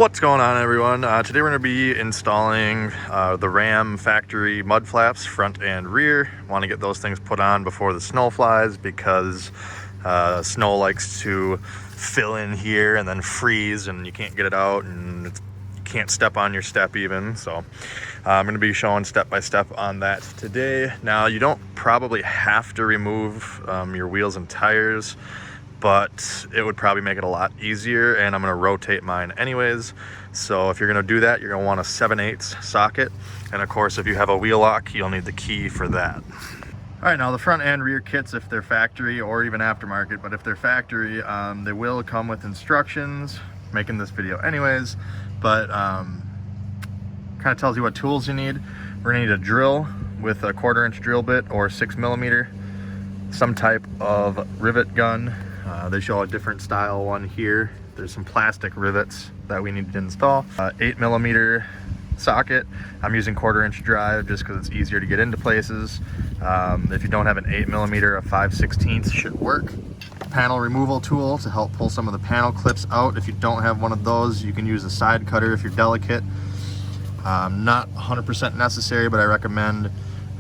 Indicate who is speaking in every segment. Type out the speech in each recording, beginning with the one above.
Speaker 1: What's going on, everyone? Today we're going to be installing the Ram factory mud flaps, front and rear. Want to get those things put on before the snow flies because snow likes to fill in here and then freeze and you can't get it out and you can't step on your step even. So I'm going to be showing step by step on that today. Now, you don't probably have to remove your wheels and tires, but it would probably make it a lot easier, and I'm going to rotate mine anyways. So if you're going to do that, you're going to want a 7/8 socket, and of course if you have a wheel lock, you'll need the key for that. All right, now the front and rear kits, if they're factory or even aftermarket, but if they're factory, they will come with instructions. Making this video anyways, but kind of tells you what tools you need. We're going to need a drill with a 1/4 inch drill bit or 6mm, some type of rivet gun. They show a different style one here. There's some plastic rivets that we need to install. 8mm socket. I'm using 1/4 inch drive just because it's easier to get into places. If you don't have an 8mm, a 5/16 should work. Panel removal tool to help pull some of the panel clips out. If you don't have one of those, you can use a side cutter if you're delicate. Not 100% necessary, but I recommend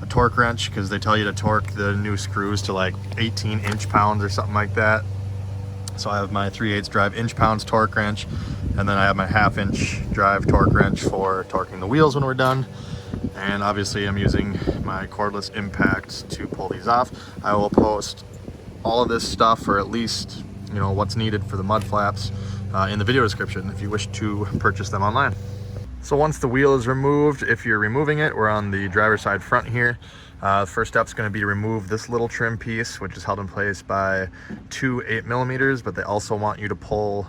Speaker 1: a torque wrench because they tell you to torque the new screws to like 18 inch-pounds or something like that. So I have my 3/8 drive inch-pounds torque wrench, and then I have my 1/2 inch drive torque wrench for torquing the wheels when we're done. And obviously I'm using my cordless impact to pull these off. I will post all of this stuff, or at least, you know, what's needed for the mud flaps in the video description if you wish to purchase them online. So once the wheel is removed, if you're removing it, we're on the driver's side front here. The first step is going to be to remove this little trim piece, which is held in place by two 8mm, but they also want you to pull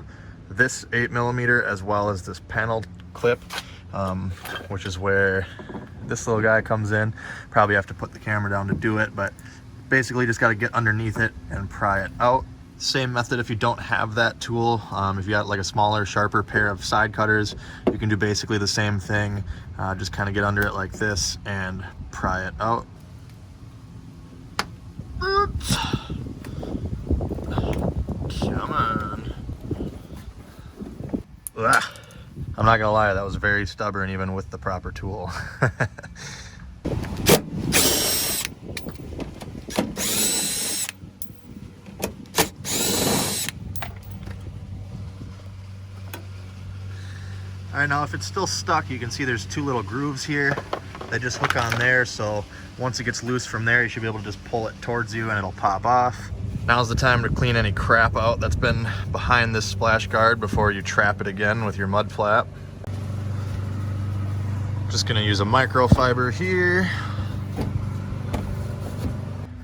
Speaker 1: this 8mm as well as this panel clip, which is where this little guy comes in. Probably have to put the camera down to do it, but basically just got to get underneath it and pry it out. Same method if you don't have that tool. If you got like a smaller, sharper pair of side cutters, you can do basically the same thing. Just kind of get under it like this and pry it out. Oops. Come on. Ugh. I'm not gonna lie, that was very stubborn even with the proper tool. All right, now if it's still stuck, you can see there's two little grooves here. They just hook on there, so once it gets loose from there, you should be able to just pull it towards you and it'll pop off. Now's the time to clean any crap out that's been behind this splash guard before you trap it again with your mud flap. Just gonna use a microfiber here.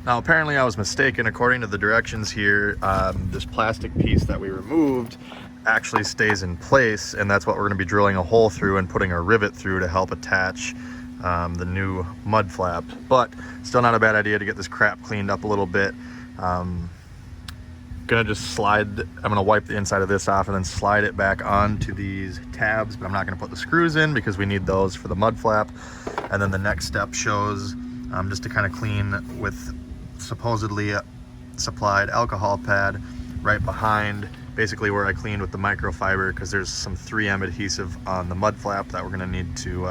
Speaker 1: Now apparently I was mistaken. According to the directions here, this plastic piece that we removed actually stays in place, and that's what we're going to be drilling a hole through and putting a rivet through to help attach the new mud flap. But still not a bad idea to get this crap cleaned up a little bit. Gonna just slide, I'm gonna wipe the inside of this off and then slide it back onto these tabs, but I'm not gonna put the screws in because we need those for the mud flap. And then the next step shows just to kind of clean with supposedly supplied alcohol pad right behind basically where I cleaned with the microfiber, because there's some 3M adhesive on the mud flap that we're gonna need to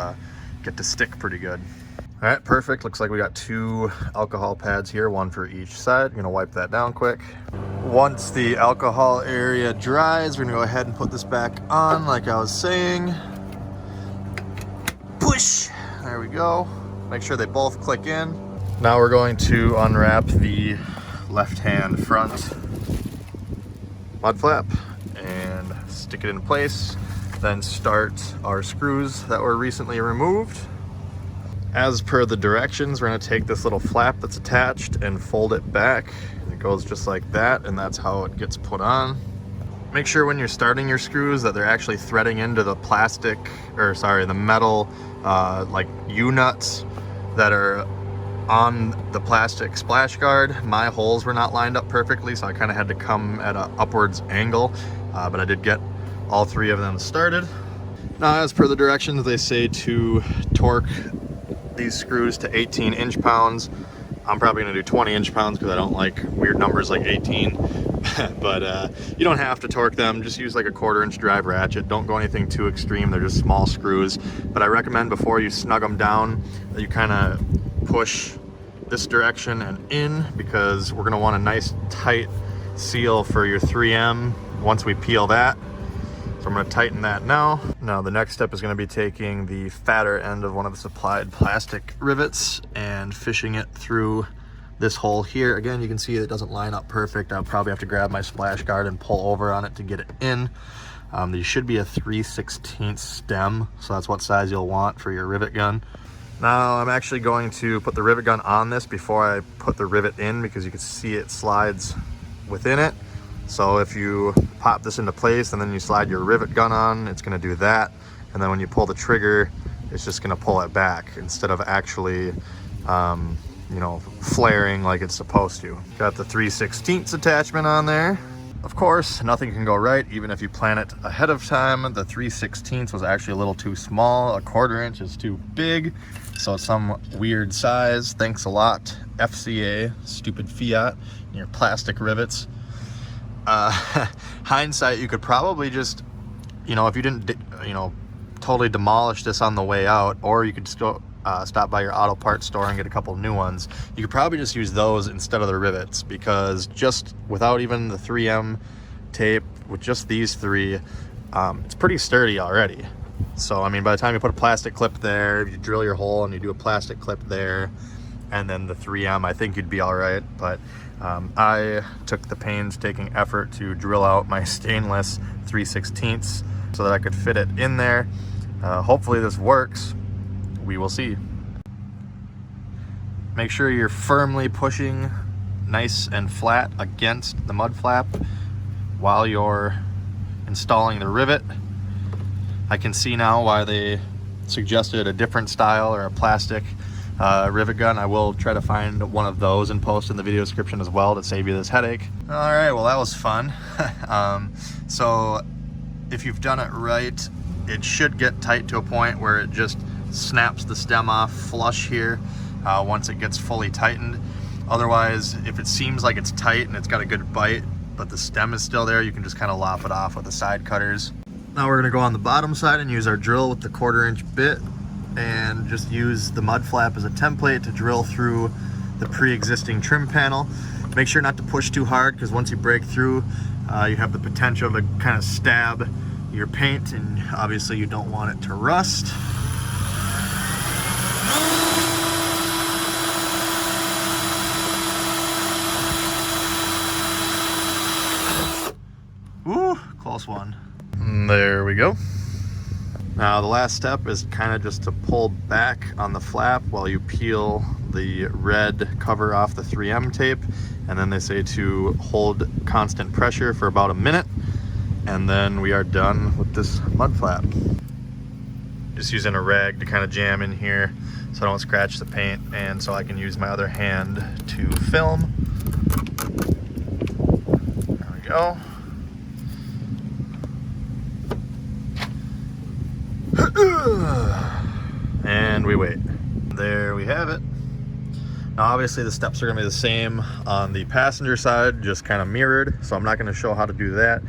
Speaker 1: get to stick pretty good. All right, perfect. Looks like we got two alcohol pads here, one for each side. I'm gonna wipe that down quick. Once the alcohol area dries, we're gonna go ahead and put this back on like I was saying. Push, there we go. Make sure they both click in. Now we're going to unwrap the left-hand front mud flap and stick it in place, then start our screws that were recently removed. As per the directions, we're going to take this little flap that's attached and fold it back. It goes just like that, and that's how it gets put on. Make sure when you're starting your screws that they're actually threading into the plastic, or sorry, the metal like U-nuts that are on the plastic splash guard. My holes were not lined up perfectly, so I kind of had to come at an upwards angle, but I did get all three of them started. Now, as per the directions, they say to torque these screws to 18 inch-pounds. I'm probably gonna do 20 inch-pounds because I don't like weird numbers like 18. But you don't have to torque them. Just use like a 1/4-inch drive ratchet. Don't go anything too extreme. They're just small screws. But I recommend before you snug them down that you kind of push this direction and in, because we're going to want a nice tight seal for your 3M once we peel that. So I'm going to tighten that now. Now the next step is going to be taking the fatter end of one of the supplied plastic rivets and fishing it through this hole here. Again, you can see it doesn't line up perfect. I'll probably have to grab my splash guard and pull over on it to get it in. There should be a 3/16 stem, so that's what size you'll want for your rivet gun. Now I'm actually going to put the rivet gun on this before I put the rivet in, because you can see it slides within it. So if you pop this into place and then you slide your rivet gun on, it's going to do that. And then when you pull the trigger, it's just going to pull it back instead of actually you know, flaring like it's supposed to. Got the 3/16 attachment on there. Of course, nothing can go right even if you plan it ahead of time. The 3/16 was actually a little too small. A 1/4 inch is too big, so it's some weird size. Thanks a lot, FCA, stupid Fiat, and your plastic rivets. Hindsight, you could probably just, you know, if you didn't, you know, totally demolish this on the way out, or you could still stop by your auto parts store and get a couple new ones. You could probably just use those instead of the rivets, because just without even the 3M tape, with just these three, it's pretty sturdy already. So I mean, by the time you put a plastic clip there, you drill your hole and you do a plastic clip there, and then the 3M, I think you'd be all right. But I took the painstaking effort to drill out my stainless 3/16 so that I could fit it in there. Hopefully this works. We will see. Make sure you're firmly pushing nice and flat against the mud flap while you're installing the rivet. I can see now why they suggested a different style or a plastic rivet gun. I will try to find one of those and post in the video description as well to save you this headache. All right, well that was fun. So if you've done it right, it should get tight to a point where it just snaps the stem off flush here once it gets fully tightened. Otherwise, if it seems like it's tight and it's got a good bite, but the stem is still there, you can just kind of lop it off with the side cutters. Now we're going to go on the bottom side and use our drill with the 1/4-inch bit and just use the mud flap as a template to drill through the pre-existing trim panel. Make sure not to push too hard, because once you break through, you have the potential to kind of stab your paint, and obviously you don't want it to rust. Ooh, close one. There we go. Now the last step is kind of just to pull back on the flap while you peel the red cover off the 3M tape, and then they say to hold constant pressure for about a minute, and then we are done with this mud flap. Just using a rag to kind of jam in here so I don't scratch the paint, and so I can use my other hand to film. There we go. And we wait. There we have it. Now obviously the steps are going to be the same on the passenger side, just kind of mirrored, so I'm not going to show how to do that.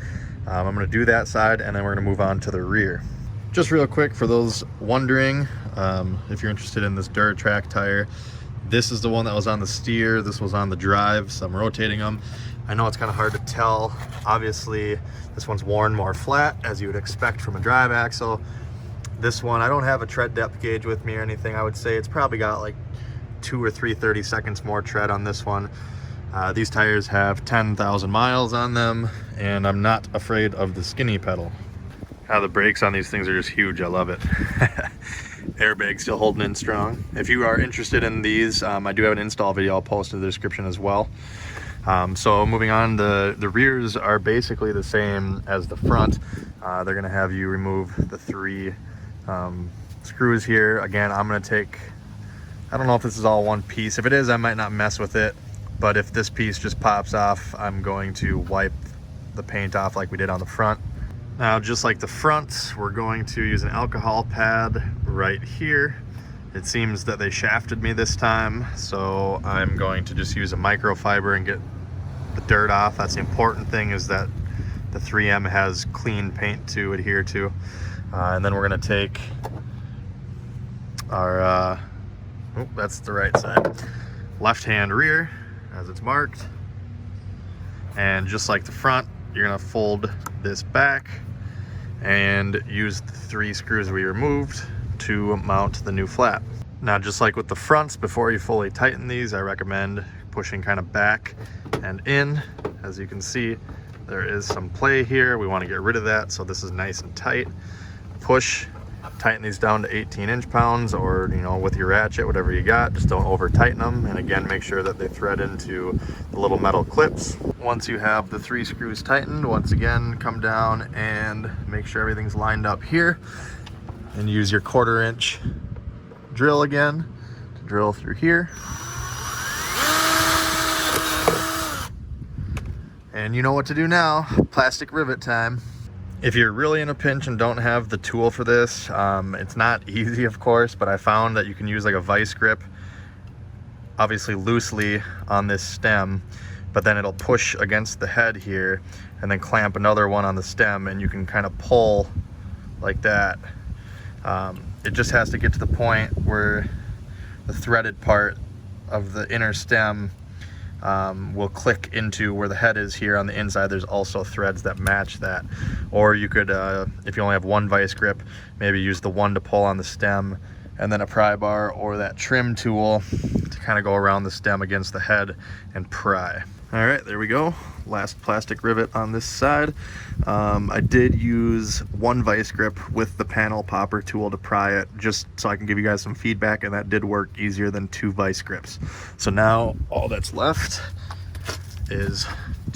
Speaker 1: I'm going to do that side, and then we're going to move on to the rear. Just real quick, for those wondering, if you're interested in this Duratrack tire, this is the one that was on the steer, this was on the drive, so I'm rotating them. I know it's kind of hard to tell. Obviously this one's worn more flat, as you would expect from a drive axle. This one, I don't have a tread depth gauge with me or anything. I would say it's probably got like 2 or 3 30-seconds more tread on this one. These tires have 10,000 miles on them, and I'm not afraid of the skinny pedal. The brakes on these things are just huge. I love it. Airbag still holding in strong. If you are interested in these, I do have an install video I'll post in the description as well. So moving on, the rears are basically the same as the front. They're going to have you remove the 3 screws here. Again, I'm going to take, I don't know if this is all one piece. If it is, I might not mess with it, but if this piece just pops off, I'm going to wipe the paint off like we did on the front. Now, just like the front, we're going to use an alcohol pad right here. It seems that they shafted me this time, so I'm going to just use a microfiber and get the dirt off. That's the important thing, is that the 3M has clean paint to adhere to. And then we're gonna take our, oh, that's the right side, left-hand rear as it's marked. And just like the front, you're gonna fold this back and use the 3 screws we removed to mount the new flap. Now, just like with the fronts, before you fully tighten these, I recommend pushing kind of back and in. As you can see, there is some play here. We want to get rid of that, so this is nice and tight. Push, tighten these down to 18 inch-pounds, or, you know, with your ratchet, whatever you got. Just don't over tighten them. And again, make sure that they thread into the little metal clips. Once you have the 3 screws tightened, once again, come down and make sure everything's lined up here, and use your 1/4 inch drill again to drill through here. And you know what to do now. Plastic rivet time. If you're really in a pinch and don't have the tool for this, it's not easy, of course, but I found that you can use like a vice grip, obviously loosely on this stem, but then it'll push against the head here, and then clamp another one on the stem, and you can kind of pull like that. It just has to get to the point where the threaded part of the inner stem will click into where the head is here on the inside. There's also threads that match that. Or you could, if you only have one vice grip, maybe use the one to pull on the stem, and then a pry bar or that trim tool to kind of go around the stem against the head and pry. All right, there we go. Last plastic rivet on this side. I did use one vice grip with the panel popper tool to pry it, just so I can give you guys some feedback, and that did work easier than 2 vice grips. So now all that's left is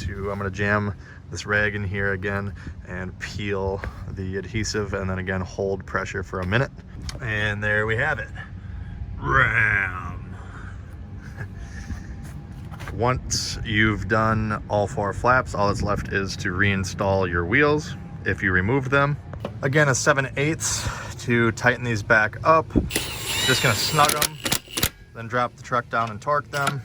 Speaker 1: I'm gonna jam this rag in here again and peel the adhesive, and then again hold pressure for a minute. And there we have it. Ram! Once you've done all 4 flaps, all that's left is to reinstall your wheels if you remove them. Again, a 7/8 to tighten these back up. Just gonna snug them, then drop the truck down and torque them.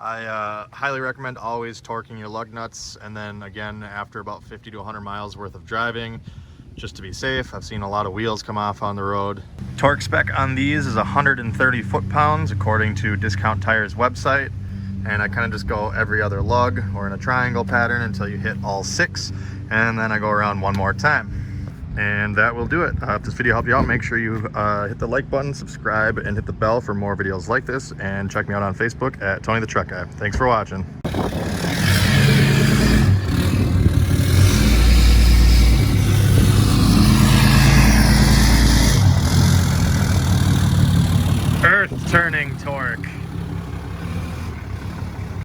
Speaker 1: I highly recommend always torquing your lug nuts, and then again, after about 50 to 100 miles worth of driving, just to be safe. I've seen a lot of wheels come off on the road. Torque spec on these is 130 foot-pounds according to Discount Tire's website. And I kind of just go every other lug or in a triangle pattern until you hit all 6, and then I go around one more time. And that will do it. If this video helped you out, make sure you hit the like button, subscribe, and hit the bell for more videos like this, and check me out on Facebook at Tony the Truck Guy. Thanks for watching. Earth turning torque.